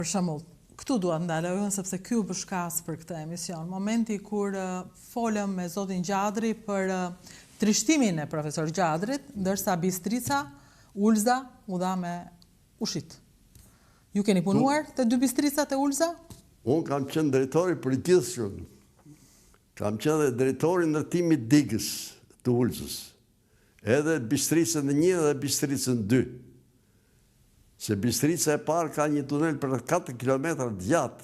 Për shembull, këtu dua të ndalojmë sepse ky u bëshkas për këtë emision. Momenti kur folëm me zotin Gjadri për trishtimin e profesor Gjadrit, ndërsa Bistrica, Ulza u dha me ushit. Ju keni punuar të dy Bistricat e Ulza? Unë kam qenë drejtori për gjithçka. Kam qenë dhe drejtori ndërtimit digës të Ulzës. Edhe Bistricën 1 dhe Bistricën 2. Se Bistrica e parë ka një tunel për 4 kilometra gjatë.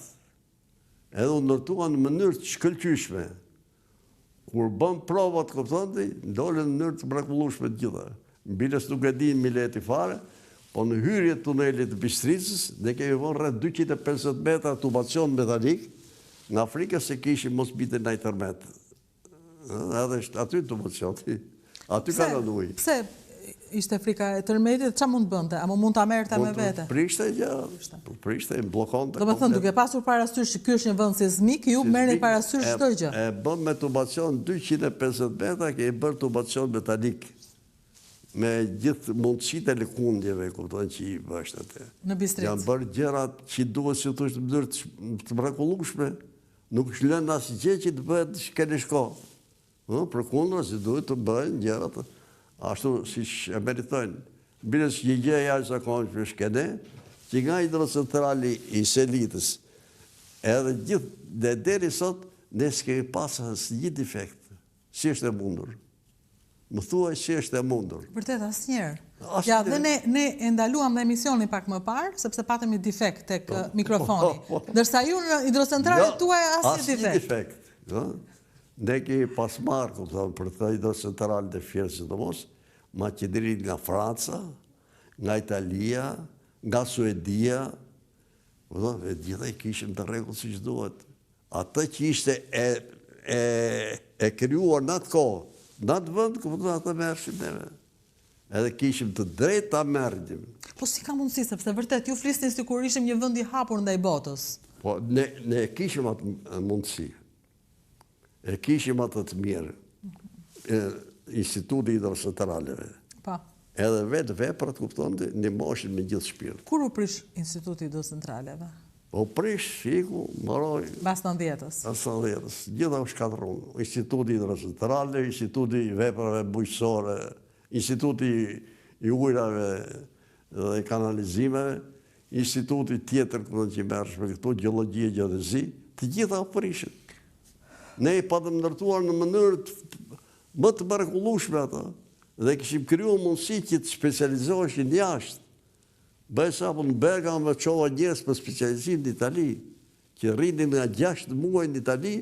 Edhe u ndërtua në mënyrë të shkëlqyeshme. Kur bën provat, kuptonti, ndolën në mënyrë të mrekullueshme të gjitha. Mbiles nuk e din mileti fare, po në hyrje të tunelit të Bistricës, ne kemi vënë rreth 250 metra tubacion metalik, nga frika se kishim mos bite në internet. Edhe aty tubacioni. Aty ka në ujë. Pse ishte frika e tërmetit, çfarë mund të bënte? Apo mund ta merrte me vete? Prishte gjëra. Prishte, bllokonte. Domethënë, duke pasur parasysh që ky është një vend seizmik, ju merrni parasysh çdo gjë. E bën me tubacion 250 metra, që i bën tubacion metalik. Me gjithë mundësitë e lëkundjeve, kupton që i bësht atë. Në Bistricë. Janë bërë gjërat që duhet si thosh në mënyrë të mrekullueshme. Nuk është lënë asgjë që të bëhet shkeleshko. Përkundër, si duhet të bëhen gjërat ashtu siç e meritojnë. Biles një gjë e jashtëzakonshme shkene, që nga hidrocentrali i Selitës, edhe gjithë dhe deri sot, ne s'kemi pasur asnjë defekt. Si është e mundur? Më thuaj si është e mundur. Vërtet asnjëherë. Ja, dhe ne e ndaluam dhe emisionin pak më parë, sepse patëm një defekt tek mikrofoni. Ndërsa ju në hidrocentralet tuaj asnjë defekt. Ne kemi pas marrë për të hidrocentralet e Fierë sidomos, Maqedoninë nga Franca, nga Italia, nga Suedia, e gjitha i kishim të rregull siç duhet. Atë që ishte e krijuar në atë kohë, në atë vend, atë merrshim neve. Edhe kishim të drejtë ta merrnim. Po si ka mundësi, sepse vërtet ju flisni sikur ishim një vend i hapur ndaj botës. Po ne kishim atë mundësi. E kishim atë të mirë. Instituti hidrocentraleve. Pa. Edhe vetë veprat, kuptonte, ndihmoshin me gjithë shpirt. Kur u prish Instituti hidrocentraleve? Po prish, iku, mbaroi. Pas 90-s. Pas 90-s. Gjitha u shkatërruan. Instituti hidrocentrale, Instituti i veprave bujqësore, Instituti i ujrave dhe kanalizimeve, Instituti tjetër që merresh me këto gjeologji e gjeodezi, të gjitha u prishin. Ne i patëm ndërtuar në mënyrë më të mrekullueshme ata dhe kishim krijuar mundësi që të specializoheshin jashtë. Bëj sapo në Bergamo çova njerëz për specializim në Itali, që rrinin nga 6 muaj në Itali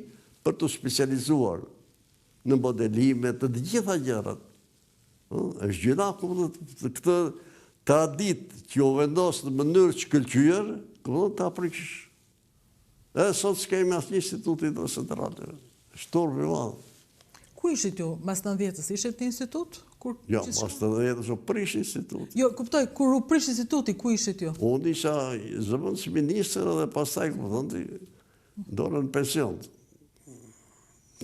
për të specializuar në modelime të gjitha gjërat. Është gjëra këtë traditë që u vendos në mënyrë shkëlqyer, ta prish. Edhe sot s'kemi asnjë institut hidrocentrale. Shturp i madh. Ku ishit ju? Mas 90-s ishit në institut? Jo, mas 90-s u prish instituti. Jo, kuptoj, kur u prish instituti, ku ishit ju? Unë isha zëvendës ministër dhe pastaj, dorën në pension.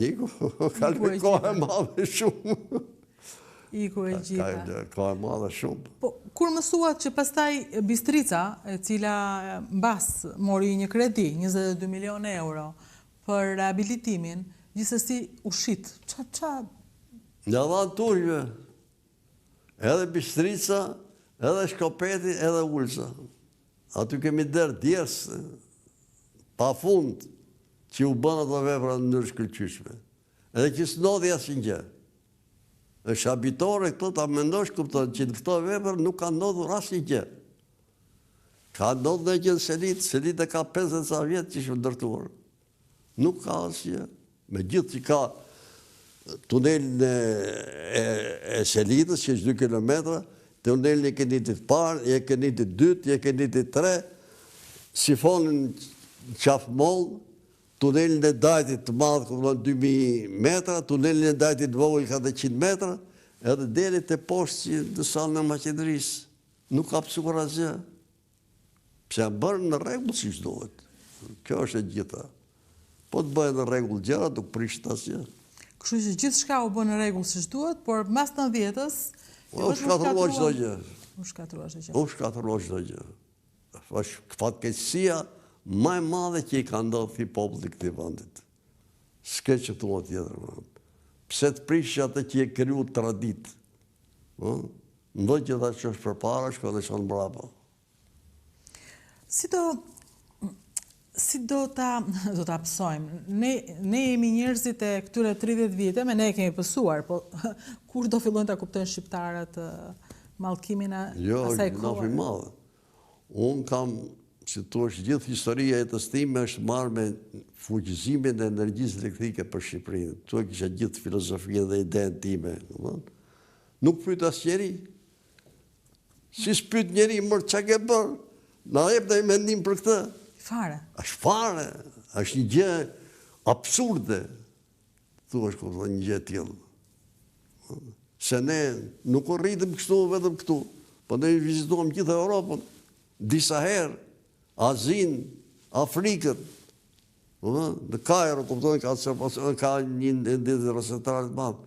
Iku, kalë kohë e madhe shumë. Iku e gjitha. Kohë e madhe shumë. Po, kur mësuat që pastaj Bistrica, e cila mbas mori një kredi, 22 milion euro, për rehabilitimin, gjithsesi ushit. Në dhanë turjve, edhe Bistrica, edhe Shkopeti, edhe Ulza. Aty kemi derë djes, pa fund, që u bënë ato vepra në mënyrë shkëlqyeshme. Edhe që s'ndodhi asnjë gjë. Është habitore këto ta mendosh, kupton, që në këto vepra nuk ka ndodhur asnjë gjë. Ka ndodhur në gjë Selit, Selita ka 50 vjet që është ndërtuar. Nuk ka asgjë. Me gjithë që ka tunelin e Selitës, që është 2 kilometra, tunelin e Kenitit parë, e Kenitit dytë, e Kenitit 3, sifonin qafmoll, tunelin e Dajtit të madh, ku vlen 2000 metra, tunelin e Dajtit vogël ka 100 metra, edhe deri te poshtë në salën e Maqedonisë. Nuk ka pësuar asgjë. Pse janë bërë në rregull siç duhet. Kjo është e gjitha. Po të bëhen në rregull gjëra, nuk prishet asgjë. Kështu që gjithçka u bën në rregull siç duhet, por mas 90-s u shkatërrua çdo gjë. U shkatërrua çdo gjë. U shkatërrua çdo gjë. është fatkeqësia më e madhe që i ka ndodhur popullit këtij vendit. S'ke që thua tjetër. Pse të prish atë që e kriju tradit? Ndoj që ta që është përpara, shko dhe shonë brapa. Si do ta pësojmë? Ne jemi njerëzit e këtyre 30 vite, me ne e kemi pësuar, po kur do fillojnë ta kuptojnë shqiptarët mallkimin e asaj kohe? Jo, nafi madhe. Unë kam, si tu është gjithë historia e jetës time është marrë me fuqizimin e energjisë elektrike për Shqipërinë. Tu e kisha gjithë filozofinë dhe idenë time. Nuk pyet asnjëri. Si s'pyet njeri, mërë që ke bërë? Na jep dhe i mendim për këtë. Fare. Fare. Është një gjë absurde. Tu është një gjë tjilë. Se ne nuk o rritëm kështu vetëm këtu. Po ne vizituam gjithë Europën, disa herë, Azin, Afrikën, në Kairo, ka një ndizë rësetarit madhë.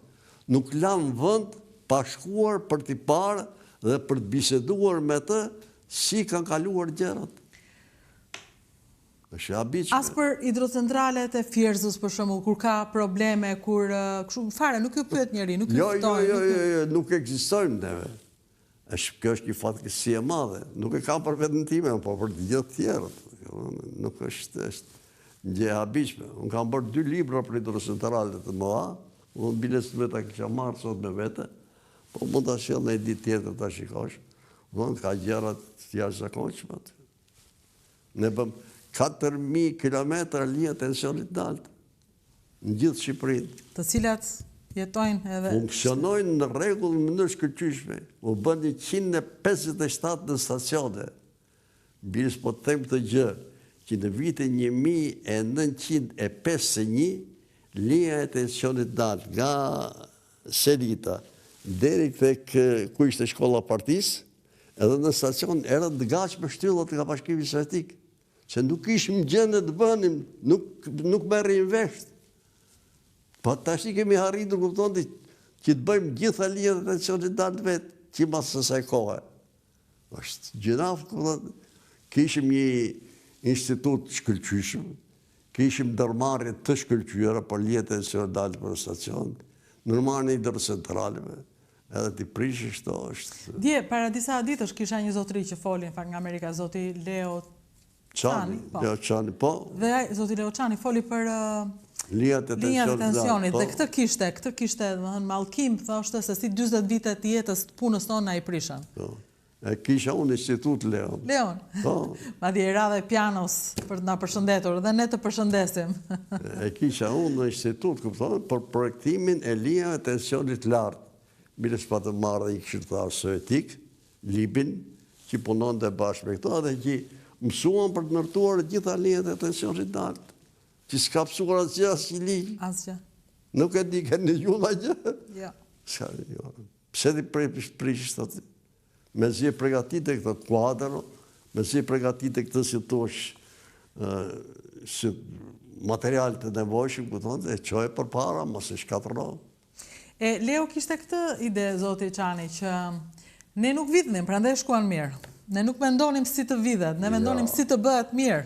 Nuk lanë vënd pashkuar për t'i parë dhe për të biseduar me të si kanë kaluar gjërat. Është habitshme. As për hidrocentralet e Fierzës, për shembull, kur ka probleme, kur kështu fare nuk ju pyet njeri, nuk ju ftojnë. Jo, nuk ekzistojnë neve. Kjo është një fatkeqësi e madhe. Nuk e kam për vetën time, po për të gjithë tjerët. Nuk është një gjë e habitshme. Unë kam bërë 2 libra për hidrocentralet të mëdha, unë biles të veta kisha marrë sot me vete, po mund të sjell në ditë tjetër ta shikosh. Unë ka gjërat të jashtëzakonshme. Ne bëm 4.000 kilometra linja tensionit lartë në gjithë Shqipërinë. Të cilat jetojnë edhe... Funksionojnë në rregull në mënyrë shkëlqyeshme. U bën 157 në stacione. Biles po të them këtë gjë, që në vitin 1951, linja e tensionit lartë nga Selita deri tek ku ishte shkolla partisë, edhe në stacion era të gatshme shtyllat nga Bashkimi Sovjetik. Se nuk ishim gjendje të bënim, nuk merrim vesh. Po tash kemi arritur kuptoni që të bëjmë gjitha linjat e tensionit lartë vetë, që mas asaj kohe. Është gjinaf, kishim një institut shkëlqyeshëm, kishim ndërmarrje të shkëlqyera për linjat e tensionit lartë për stacion, ndërmarrje e hidrocentraleve, edhe t'i prishësh to është. Dje, para disa ditësh kisha një zotëri që folin nga Amerika, zoti Leo Çani, po. Dhe zoti Leo Çani foli për linjat e tensionit. Dhe këtë kishte mallkim, thoshte se si 40 vite të jetës të punës tonë na i prishën. Kisha unë institut Leon. Leon. Madje ra dhe pianos për të na përshëndetur dhe ne të përshëndesim. Kisha unë në institut, kupton, për projektimin e linjave të tensionit lartë. Biles pa të marrë dhe një këshilltar sovjetik, Libin, që punonte bashkë me këto, dhe që mësuan për të ndërtuar gjitha linjat e tensionit lartë, që s'ka mësuar asgjë asnjë linjë. Asgjë. Nuk e di kanë dëgjuar asgjë. Jo. Pse ti prish atë? Mezi e përgatite këtë kuadro, mezi e përgatite këtë si thosh si material të nevojshëm, kupton, e çoje përpara, mos e shkatërro. Leo kishte këtë ide, zoti Çani, që ne nuk vidhnim, prandaj shkuan mirë. Ne nuk mendonim si të vidhet, ne mendonim si të bëhet mirë.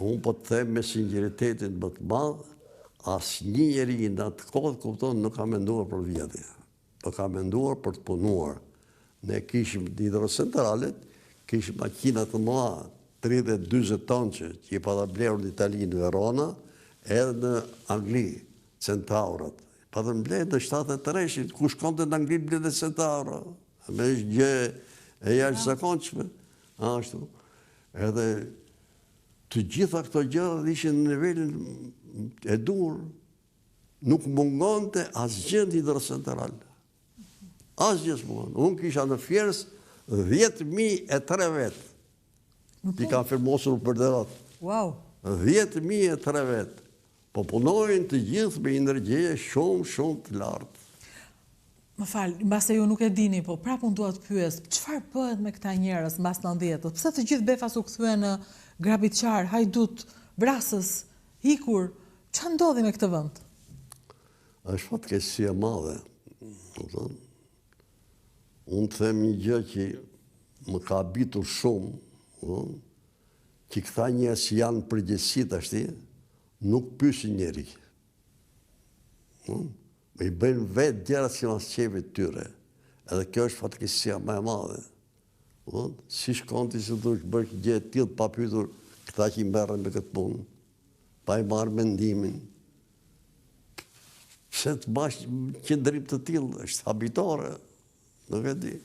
Unë po të them me sinqeritetin më të madh, asnjë njeri në atë kohë, kupton, nuk ka menduar për vjedhje. Po ka menduar për të punuar. Ne kishim hidrocentralet, kishim makina të mëdha, 30-40 tonë që i pata blerë në Itali, në Verona, edhe në Angli, Centaurat. Pata blerë në Shtatet të Reshit, ku shkonte në Angli blerë dhe Centaura. Me është gjë e jashtëzakonshme. Ashtu. Edhe të gjitha këto gjëra ishin në nivelin e dur. Nuk mungonte asgjë në hidrocentral. Asgjë s'mungon. Unë kisha në Fierzë 10.003 vetë. Ti ka firmosur për derat. Wow. 10.003 vetë. Po punojnë të gjithë me energje shumë të lartë. Më falë, mbase ju nuk e dini, po prapë unë dua të pyes, çfarë bëhet me këta njerëz mbas 90-të? Pse të gjithë befas u kthyen në grabitçar, hajdut, vrasës, ikur? Ç'a ndodhi me këtë vend? Është fatkeqësi e madhe. Unë të them një gjë që më ka habitur shumë, që këta njerëz që janë përgjegjësit ashti, nuk pyesin njeri. Me i bëjnë vetë gjërat që mas qefit tyre. Edhe kjo është fatkeqësia më e madhe. Si shkon ti se duhet bësh gjë të tillë pa pyetur këta që i merren me këtë punë, pa i marrë mendimin. Pse të bash qëndrim të tillë, është habitore, nuk e di.